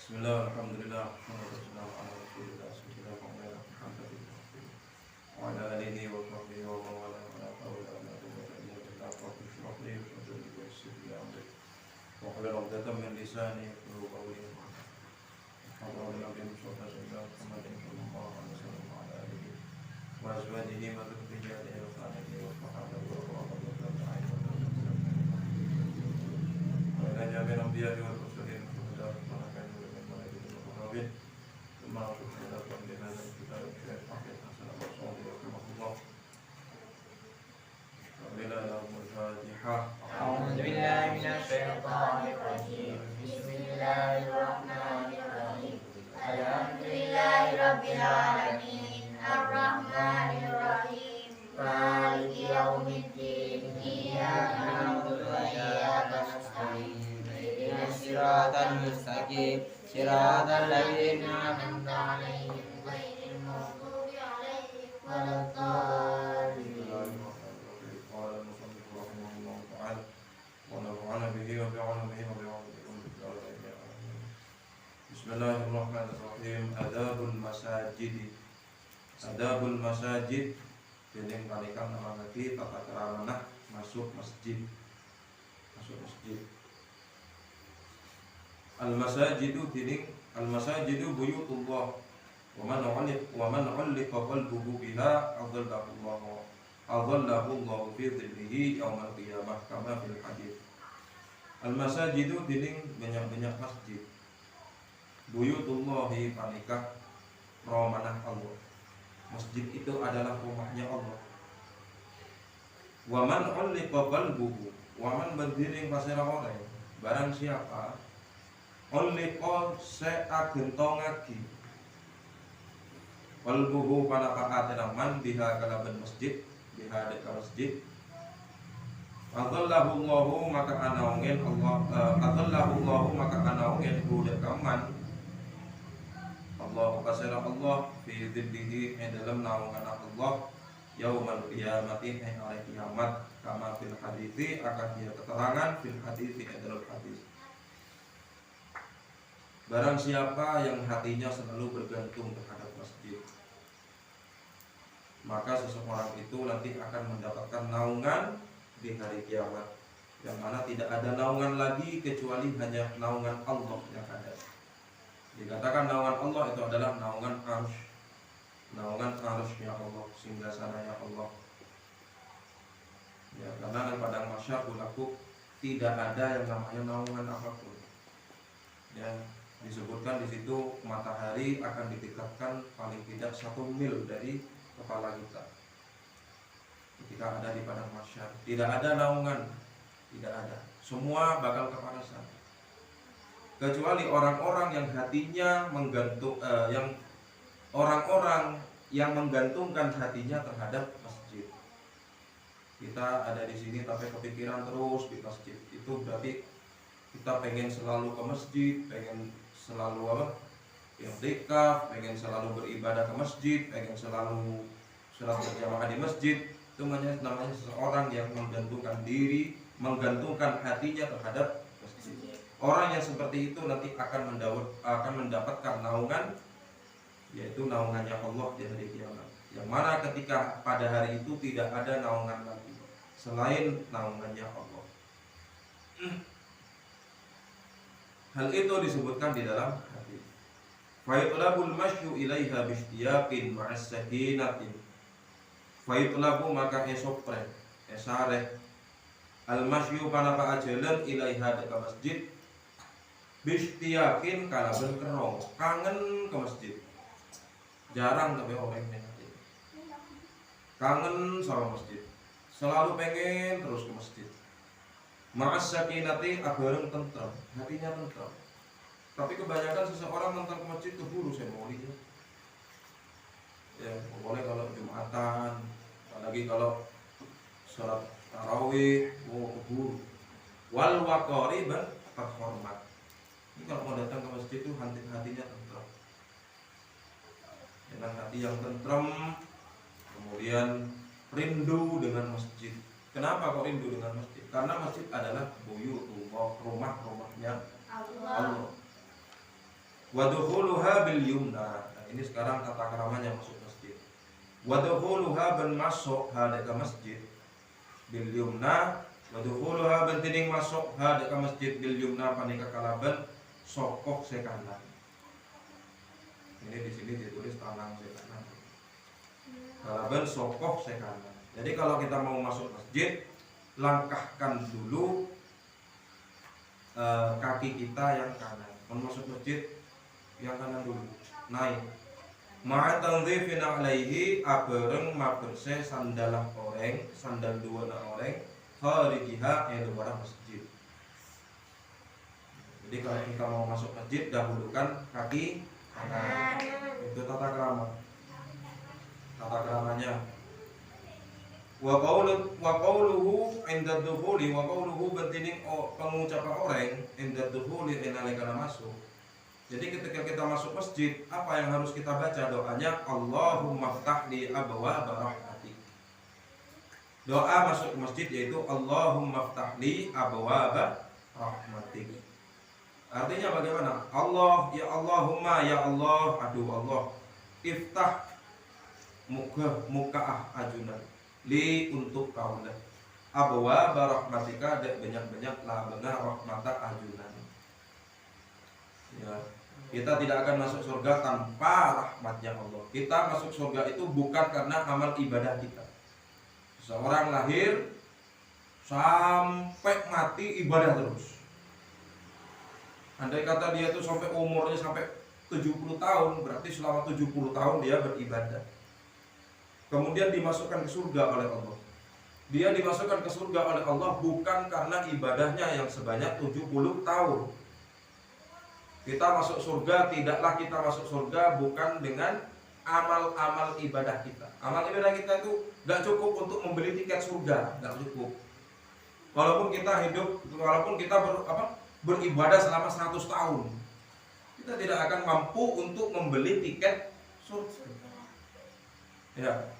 Bismillah, alhamdulillah, wassalamu ala rasulillah, sayyidina Muhammadin wa ala alihi wa sahbihi wa man wala wa la hawla wa la quwwata illa billah. Rabbi shrah li sadri wa yassir li amri wahlul 'uqdatam min lisani yafqahu qawli. Alhamdulillah, sayyidina Muhammadin sallallahu alaihi wasallam wa ala alihi wa azwajihi wa dhurriyyatihi wa sahbihi wa sahabatihi wa tabi'in wa ila jami'il anbiya'i wal mursalin ثم أشهد بهذا الكتاب الشريف حقيقة السلام عليكم ورحمة الله وبالله الفاتحة. أعوذ بالله من الشيطان الرجيم. بسم الله الرحمن الرحيم. الحمد لله رب العالمين الرحمن الرحيم مالك يوم الدين إياك نعبد وإياك نستعين اهدنا الصراط المستقيم صراط الذين أنعمت عليهم غير المغضوب عليهم ولا الضالين. قال المصنف رحمه الله تعالى ونفعنا به وبعلمه وبعلمكم بسم الله الرحمن الرحيم. Adabul masajid. Adabul masajid dening kalikan nama lagi tata cara manah masuk masjid. Al-masajidu dening al-masajidu buyutullah wa man 'alliqa qalbuhu biha adallahu fi dhillihi yaumal qiyamah kama fil hadits. Al-masajidu dening banyak-banyak masjid. Buyutullahi panikah romanah Allah. Masjid itu adalah rumahnya Allah. Wa man 'alliqa qalbuhu wa man berdiri pasira orang barang siapa Oleko seagentongagi walbuhu panapakaten man biha kalaban masjid biha deka masjid adallahu Allahu maka anaungen Allah adallahu Allahu maka anaungen budak kaman Allah kasira Allah fi dhillihi dalam naungan Allah yaumal qiyamati hari kiamat kama fil hadithi akan dia keterangan fil hadithi dalam hadis. Barang siapa yang hatinya selalu bergantung terhadap masjid, maka seseorang itu nanti akan mendapatkan naungan di hari kiamat, yang mana tidak ada naungan lagi kecuali hanya naungan Allah yang ada. Dikatakan naungan Allah itu adalah naungan arsy-Nya Allah, singgasananya Allah. Ya, karena di padang mahsyar berlaku tidak ada yang namanya naungan apapun. Ya, disebutkan di situ matahari akan ditingkatkan paling tidak 1 mil dari kepala kita ketika ada di padang mahsyar. Tidak ada naungan, tidak ada. Semua bakal kepada sana. Kecuali orang-orang yang hatinya orang-orang yang menggantungkan hatinya terhadap masjid. Kita ada di sini tapi kepikiran terus di masjid. Itu berarti kita pengen selalu ke masjid, pengen selalu i'tikaf, pengen selalu beribadah ke masjid, pengen selalu sholat berjamaah di masjid. Itu namanya seseorang yang menggantungkan menggantungkan hatinya terhadap masjid. Orang yang seperti itu nanti akan mendapatkan naungan, yaitu naungannya Allah di hari kiamat. Yang mana ketika pada hari itu tidak ada naungan lagi selain naungannya Allah. Hal itu disebutkan di dalam hadis. Fayutlabul masyu ilaiha bishtiyaqin ma'as sakinatin. Fayutlabu maka esopre esareh al masyu panapa ajalan ilaiha deka masjid bishtiyaqin kalaban kerong kangen ke masjid. Jarang tapi orang yang kangen sama masjid, selalu pengen terus ke masjid. Ma'as sakinati abareng tentram, hatinya tentram. Tapi kebanyakan seseorang tentang ke masjid keburu saya mau lihat. Ya, boleh kalau Jumatan, apalagi kalau sholat tarawih, keburu. Wal waqariban terhormat. Ini kalau mau datang ke masjid itu hatinya tentram. Dengan hati yang tentram, kemudian rindu dengan masjid. Kenapa kok rindu dengan masjid? Karena masjid adalah buyutullah, rumah-rumahnya Allah. Wadkhuluha bil yumna. Nah, ini sekarang tata keramanya masuk masjid. Wadkhuluha ben masuk hadek ke masjid bil yumna. Wadkhuluha ben tining masuk hadek ke masjid bil yumna panika kalaban sokok sekanan. Ini di sini ditulis tanang sekanan. Kalaban sokok sekanan. Jadi kalau kita mau masuk masjid, langkahkan dulu kaki kita yang kanan. Mau masuk masjid yang kanan dulu, naik. Ma'a tanzifin alaihi abereng maberse sandalah oreng, sandal dua na oreng, kharijiha yang luar masjid. Jadi kalau kita mau masuk masjid, dahulukan kaki kanan. Itu tata krama. Tata kramanya. Wa qawluhu inda dukhuli wa qawluhu bentining pengucapan orang inda dukhuli inalekana masuk. Jadi ketika kita masuk masjid, apa yang harus kita baca doanya? Allahumma ftah li abwaaba rahmatik. Doa masuk ke masjid yaitu Allahumma ftah li abwaaba rahmatik. Artinya bagaimana? Allah, ya Allahumma, ya Allah, aduh Allah, iftah muka ajunan li untuk kaulah abwaaba rahmatika dek banyak-banyak labena rahmata ajunan. Ya, kita tidak akan masuk surga tanpa rahmatnya Allah. Kita masuk surga itu bukan karena amal ibadah kita. Seorang lahir sampai mati ibadah terus. Andai kata dia itu sampai umurnya sampai 70 tahun, berarti selama 70 tahun dia beribadah. Kemudian dimasukkan ke surga oleh Allah. Dia dimasukkan ke surga oleh Allah bukan karena ibadahnya yang sebanyak 70 tahun. Kita masuk surga, tidaklah kita masuk surga bukan dengan amal-amal ibadah kita. Amal ibadah kita itu gak cukup untuk membeli tiket surga, gak cukup. Walaupun kita hidup, walaupun kita beribadah selama 100 tahun, kita tidak akan mampu untuk membeli tiket surga. Ya.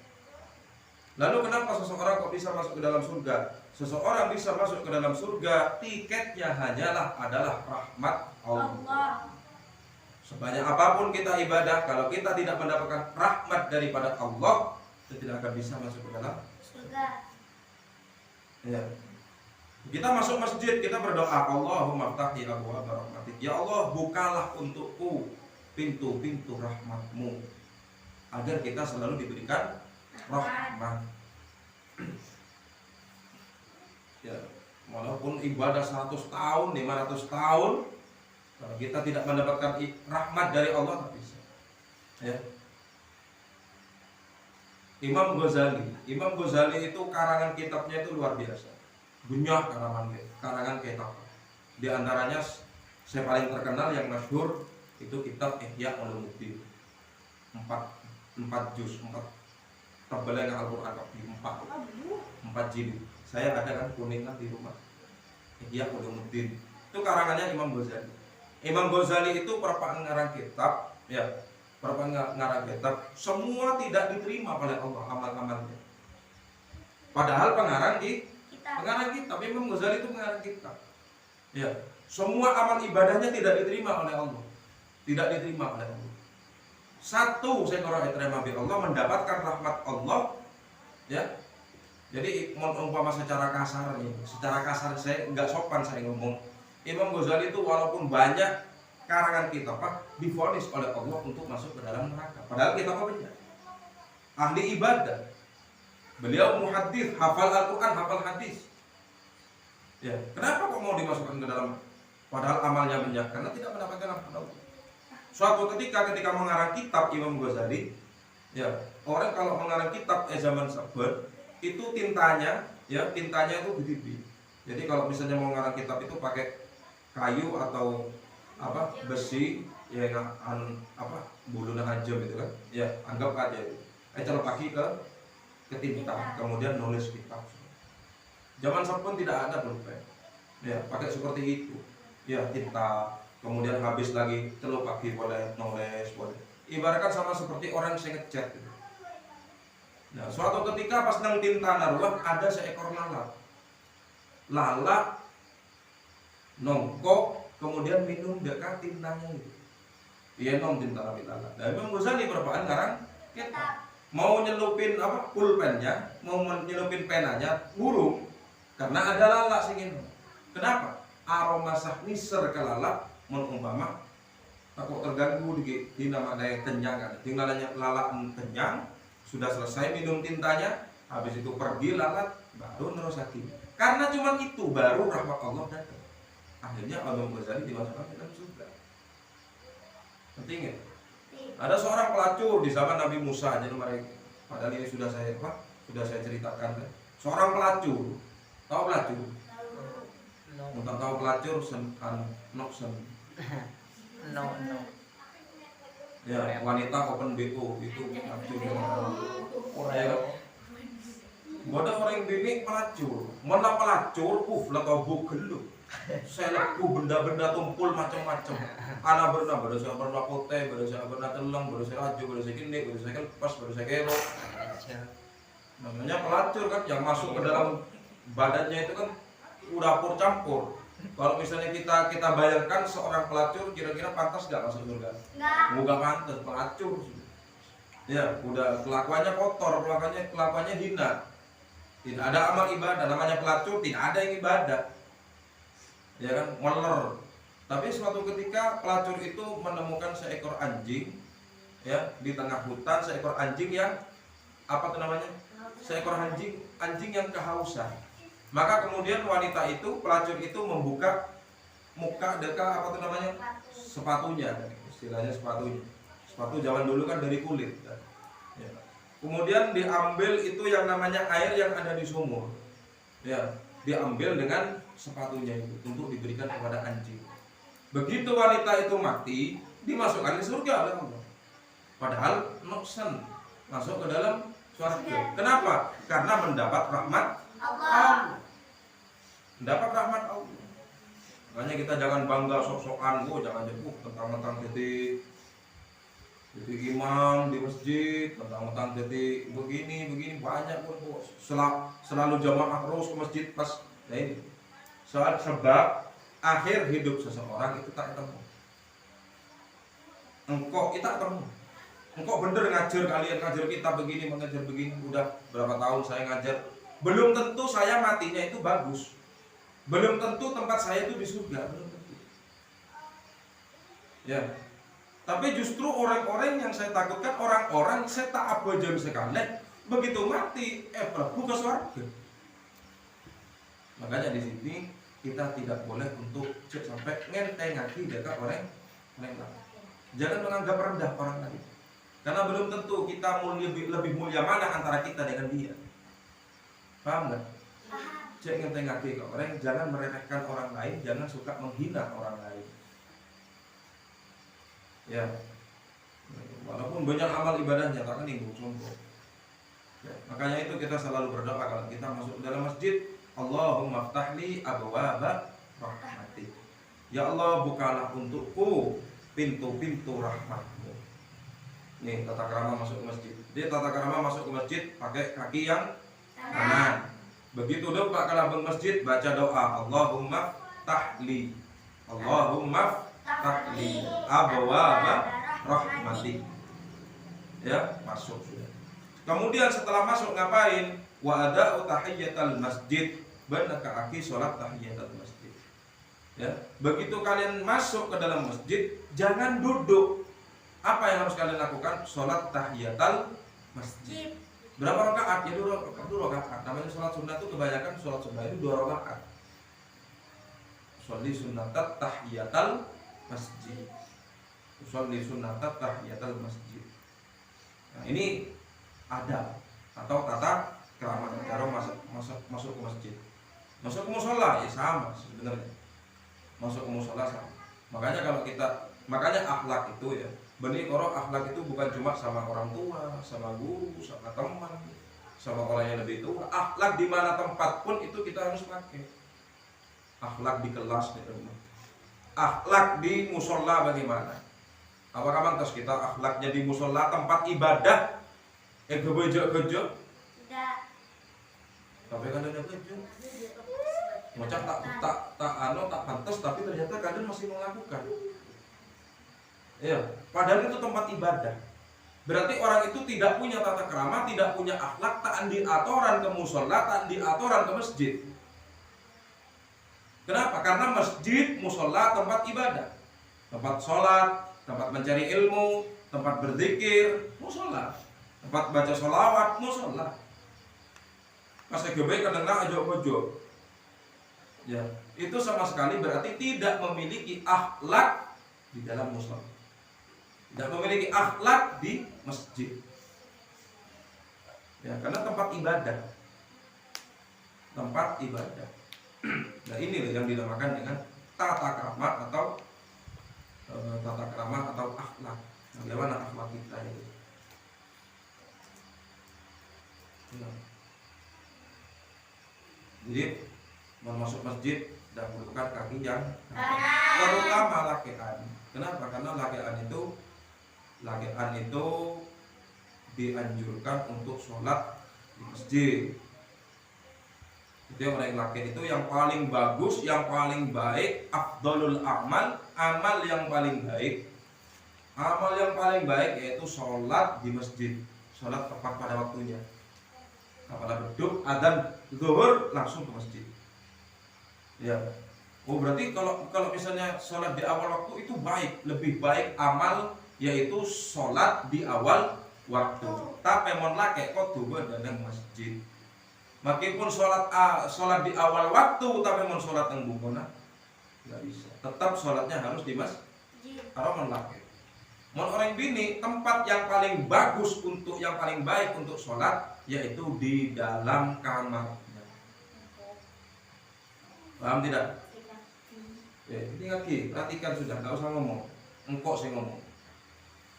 Lalu kenapa seseorang kok bisa masuk ke dalam surga? Seseorang bisa masuk ke dalam surga, tiketnya hanyalah adalah rahmat Allah. Sebanyak apapun kita ibadah, kalau kita tidak mendapatkan rahmat daripada Allah, kita tidak akan bisa masuk ke dalam surga. Ya. Kita masuk masjid, kita berdoa, Allahumma ftahli abwaaba rahmatik. Ya Allah, bukalah untukku pintu-pintu rahmatmu, agar kita selalu diberikan rahmat. Ya, walaupun ibadah 100 tahun, 500 tahun, kalau kita tidak mendapatkan rahmat dari Allah, tak bisa. Ya. Imam Ghazali itu karangan kitabnya itu luar biasa. Banyak karangan kitab. Di antaranya saya paling terkenal yang masyhur itu kitab Ihya Ulumuddin. 4 juz, 4 tebalnya Al-Qur'an di 4 jilid. Saya ada kan kuningan di rumah. Ihya Ulumuddin. Itu karangannya Imam Ghazali. Imam Ghazali itu perapaan ngarang kitab, ya. Perapaan ngarang kitab, semua tidak diterima oleh Allah amal-amalnya. Padahal pengarang kitab, Imam Ghazali itu mengarang kitab. Ya, semua amal ibadahnya tidak diterima oleh Allah. Tidak diterima oleh Allah. Satu seekor diterima oleh Allah, mendapatkan rahmat Allah, ya. Jadi umpama secara kasar nih, secara kasar saya nggak sopan saya ngomong. Imam Ghazali itu walaupun banyak karangan kitab divonis oleh Allah untuk masuk ke dalam neraka. Padahal kitabnya banyak. Ahli ibadah. Beliau muhaddits, hafal Al-Qur'an, hafal hadis. Ya, kenapa kok mau dimasukkan ke dalam? Padahal amalnya banyak, karena tidak mendapatkan rahmat Allah. Suatu ketika mengarang kitab Imam Ghazali, ya, orang kalau mengarang kitab zaman sahabat itu tintanya itu gede. Jadi kalau misalnya mau ngarang kitab itu pakai kayu atau besi ya bulunya tajam itu kan, ya anggap aja itu celok kaki ke tinta, kemudian nulis kitab. Zaman sahabat tidak ada pulpen, ya pakai seperti itu, ya tinta, kemudian habis lagi celok kaki boleh nulis boleh. Ibaratkan sama seperti orang yang ngecat gitu. Nah, suatu ketika pas nang tinta naruh ada seekor lalat nongkok kemudian minum dekat tintanya itu. Iya nom tinta rapi lalat. Nah, Imam Ghazali berapaan ngarang kita mau nyelupin apa pulpennya, mau nyelupin penanya burung karena ada lalat singin. Kenapa? Aroma sahniser ke lalat menumpama aku terganggu di nama daya kenyang kan. Tinggalnya lalat kenyang, sudah selesai minum tintanya, habis itu pergi lalat baru nerusati. Karena cuma itu baru rahmat Allah datang. Akhirnya Imam Ghazali dimasukkan ke dalam surga. Penting ya? Ada seorang pelacur di zaman Nabi Musa, jadi mereka padahal ini sudah saya ceritakan kan. Seorang pelacur, tahu pelacur? Untuk tahu pelacur noksen. No. Ya, wanita open BO itu pelacur. Ada orang bini pelacur, mana pelacur, lah bugel. Saya laku benda-benda tumpul macam-macam. Anak baru saya pernah kote, baru saya pernah telang, baru saya raju, baru saya kini, baru saya lepas, baru saya kero. Namanya pelacur kan, yang masuk ke dalam badannya itu kan udah campur. Kalau misalnya kita bayangkan seorang pelacur, kira-kira pantas gak masuk surga? Enggak pantas, pelacur. Ya, udah kelakuannya kotor, kelakuannya hina. Tidak ada amal ibadah, namanya pelacur tidak ada yang ibadah. Ya kan, meler. Tapi suatu ketika pelacur itu menemukan seekor anjing, ya di tengah hutan, seekor anjing yang apa tuh namanya? Seekor anjing yang kehausan. Maka kemudian wanita itu, pelacur itu membuka muka dekat apa tuh namanya? Sepatunya, istilahnya sepatunya. Sepatu zaman dulu kan dari kulit. Ya. Kemudian diambil itu yang namanya air yang ada di sumur. Ya, diambil dengan sepatunya itu untuk diberikan kepada anjing. Begitu wanita itu mati, dimasukkan ke surga oleh Allah. Padahal noksan masuk ke dalam surga. Kenapa? Karena mendapat rahmat Allah. Mendapat rahmat Allah. Makanya kita jangan bangga sok-sokan, jangan jepuk tentang-tentang jadi imam di masjid, tentang-tentang jadi begini banyak pun selalu jamaah terus ke masjid pas ini. Sebab akhir hidup seseorang itu tak ketemu. Engkau kita ketemu. Engkau bener ngajar kalian ngajar kita begini, mengajar begini. Udah berapa tahun saya ngajar. Belum tentu saya matinya itu bagus. Belum tentu tempat saya itu di surga. Belum tentu. Ya. Tapi justru orang-orang yang saya takutkan orang-orang saya tak apa jam sekali. Begitu mati, Prabu ke surga. Makanya di sini kita tidak boleh untuk sampai ngenteng hati dekat orang lain. Jangan menganggap rendah orang lain. Karena belum tentu kita lebih mulia mana antara kita dengan dia. Paham nggak? Cek ngenteng hati ke orang, jangan meremehkan orang lain, jangan suka menghina orang lain. Ya, walaupun banyak amal ibadahnya, tak nimbul sombong. Ya, makanya itu kita selalu berdoa kalau kita masuk ke dalam masjid. Allahumma ftahli abwaaba rahmatik. Ya Allah, bukalah untukku pintu-pintu rahmatmu. Nih tata krama masuk ke masjid. Dia tata krama masuk ke masjid pakai kaki yang kanan. Begitu doa kalau masjid baca doa Allahumma ftahli. Allahumma ftahli abwaaba rahmatik. Ya, masuk sudah. Kemudian setelah masuk ngapain? Wa ada'u tahiyyatal masjid. Benar kaki sholat tahiyatul masjid. Ya, begitu kalian masuk ke dalam masjid, jangan duduk. Apa yang harus kalian lakukan? Sholat tahiyatul masjid. Berapa rakaat? Ya 2 rakaat. Namanya sholat sunnah itu kebanyakan sholat sunnah itu 2 rakaat. Sholli sunnatat tahiyatul masjid. Sholli sunnatat tahiyatul masjid. Nah, ini ada atau tata krama cara masuk ke masjid. Masuk ke musola ya sama sebenarnya. Masuk ke musola sama. Makanya akhlak itu ya. Benih korok akhlak itu bukan cuma sama orang tua, sama guru, sama teman, sama orang yang lebih tua. Akhlak di mana tempat pun itu kita harus pakai. Akhlak di kelas di rumah. Akhlak di musola bagaimana? Apakah pantas kita akhlaknya di musola tempat ibadah gebejo-gejo? Tidak. Tapi kan ada gejo. Macam tak pantas tapi ternyata kadang masih melakukan. Ya, padahal itu tempat ibadah. Berarti orang itu tidak punya tata krama, tidak punya akhlak, tak andi atoran ke musola, tak andi atoran ke masjid. Kenapa? Karena masjid, musola, tempat ibadah, tempat sholat, tempat mencari ilmu, tempat berzikir, musola, tempat baca sholawat, musola. Pas EGB kadang-kadang aja bojo. Ya, itu sama sekali berarti tidak memiliki akhlak di dalam musola, tidak memiliki akhlak di masjid. Ya, karena tempat ibadah, tempat ibadah. Nah, ini yang dinamakan dengan tata krama atau akhlak. Bagaimana akhlak kita itu? Ya. Jadi mau masuk masjid dahulukan kaki yang terutama lakean. Kenapa? Karena lakean itu dianjurkan untuk sholat di masjid. Itu yang laki itu yang paling bagus, yang paling baik, afdalul amal, amal yang paling baik. Amal yang paling baik yaitu sholat di masjid, sholat tepat pada waktunya. Pada beduk adzan zuhur langsung ke masjid. Ya. Oh, berarti kalau misalnya sholat di awal waktu itu baik, lebih baik amal yaitu sholat di awal waktu. Tapi mon lake kok tuh dadang masjid. Meskipun sholat di awal waktu, tapi mau sholat yang bukona nggak bisa. Tetap sholatnya harus di masjid. Kalau laki, mau orang bini, tempat yang paling bagus untuk yang paling baik untuk sholat yaitu di dalam kamarnya. Paham tidak? Ini lagi, perhatikan sudah, nggak usah ngomong. Engkau sih ngomong.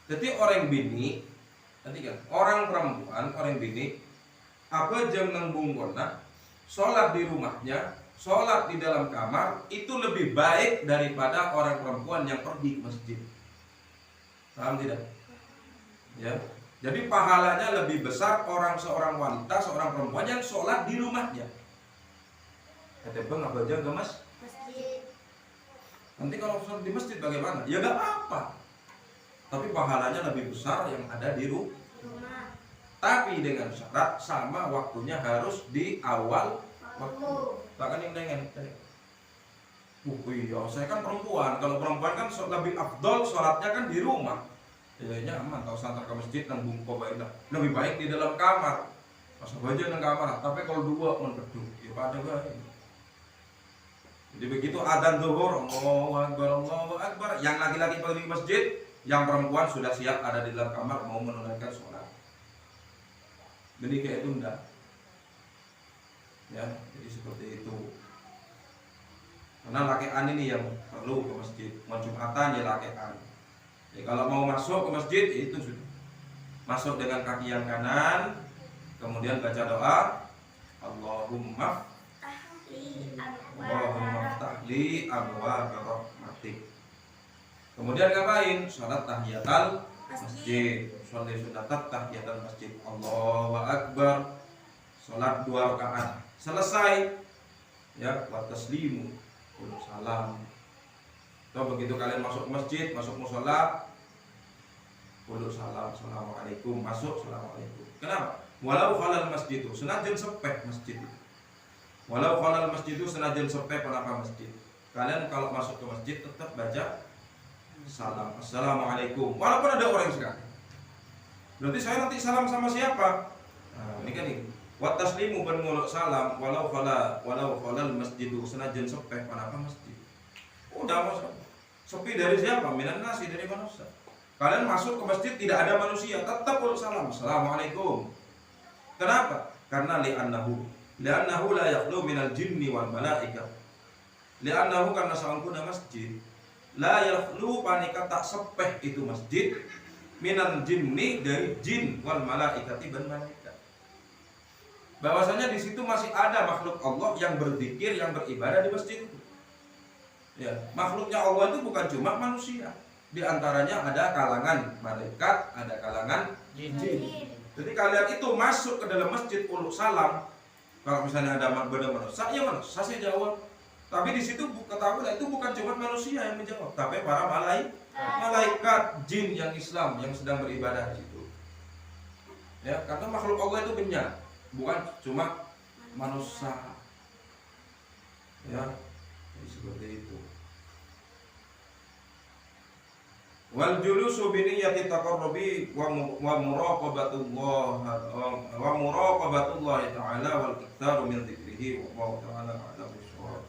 Jadi orang bini, perhatikan, orang perempuan, orang bini. Apa jam nembung kona, sholat di rumahnya, sholat di dalam kamar itu lebih baik daripada orang perempuan yang pergi ke masjid. Paham tidak? Ya. Jadi pahalanya lebih besar seorang wanita, seorang perempuan yang sholat di rumahnya. Kata bang, apa jam ke masjid? Nanti kalau sholat di masjid bagaimana? Ya gak apa-apa. Tapi pahalanya lebih besar yang ada di rumah. Tapi dengan syarat sama waktunya harus di awal waktu. Bahkan yang dengan iya, saya kan perempuan. Kalau perempuan kan lebih afdol sholatnya kan di rumah. Ya aman, kalau santar ke masjid nang bungko baiklah. Lebih baik di dalam kamar. Masa baca nang kamar. Tapi kalau dua menbeduk, ya pada baik. Jadi begitu adzan zuhur, Allahu Akbar. Yang laki-laki pergi ke masjid, yang perempuan sudah siap ada di dalam kamar mau menunaikan sholat. Jadi kayak itu enggak. Ya, jadi seperti itu. Karena lakean ini yang perlu ke masjid. Mau Jumatan ya lakean. Ya, kalau mau masuk ke masjid itu sudah. Masuk dengan kaki yang kanan, kemudian baca doa, Allahumma ftahli abwaaba rahmatik. Kemudian ngapain? Salat tahiyatul masjid. Sholat sunatat tahiyatul masjid. Allahu Akbar. Sholat 2 rakaat. Selesai. Ya, wa taslimu. Salam. Kalau begitu kalian masuk masjid, masuk mushola, qulu salam, assalamualaikum, masuk, assalamualaikum. Kenapa? Walau khalal masjidu, senajan sepeh masjid. Walau khalal masjidu, senajan sepeh penapa masjid. Kalian kalau masuk ke masjid tetap baca salam, assalamualaikum. Walaupun ada orang sekali. Berarti saya nanti salam sama siapa? Nah, ini kan ini. Wa taslimu ban nguluk salam walau khalal masjidu, senajan sepeh penapa masjid. Udah masuk. Sepi dari siapa? Minan nasi, dari manusia. Kalian masuk ke masjid tidak ada manusia, tetap nguluk salam, assalamualaikum. Kenapa? Karena li'annahu la yakhlu minal jinni wal malaikah. Li'annahu karena saungkuna masjid la yakhlu panika tak sepeh itu masjid minal jinni dari jin wal malaikati ban malaikat. Bahwasanya di situ masih ada makhluk Allah yang berzikir, yang beribadah di masjid itu. Ya, makhluknya Allah itu bukan cuma manusia. Di antaranya ada kalangan malaikat, ada kalangan jin. Jadi kalian itu masuk ke dalam masjid uluk salam. Kalau misalnya ada manusia, ya manusia saya jawab. Tapi di situ ketahuilah itu bukan cuma manusia yang menjawab, tapi para malaikat. malaikat, jin yang Islam yang sedang beribadah di situ. Ya, karena makhluk Allah itu banyak, bukan cuma manusia. Ya, jadi seperti itu. Wal julusu bi niyyati taqarrubi wa muraqabatullah ta'ala wal iktsaru min dzikrihi wa ta'ala a'lam bissawab.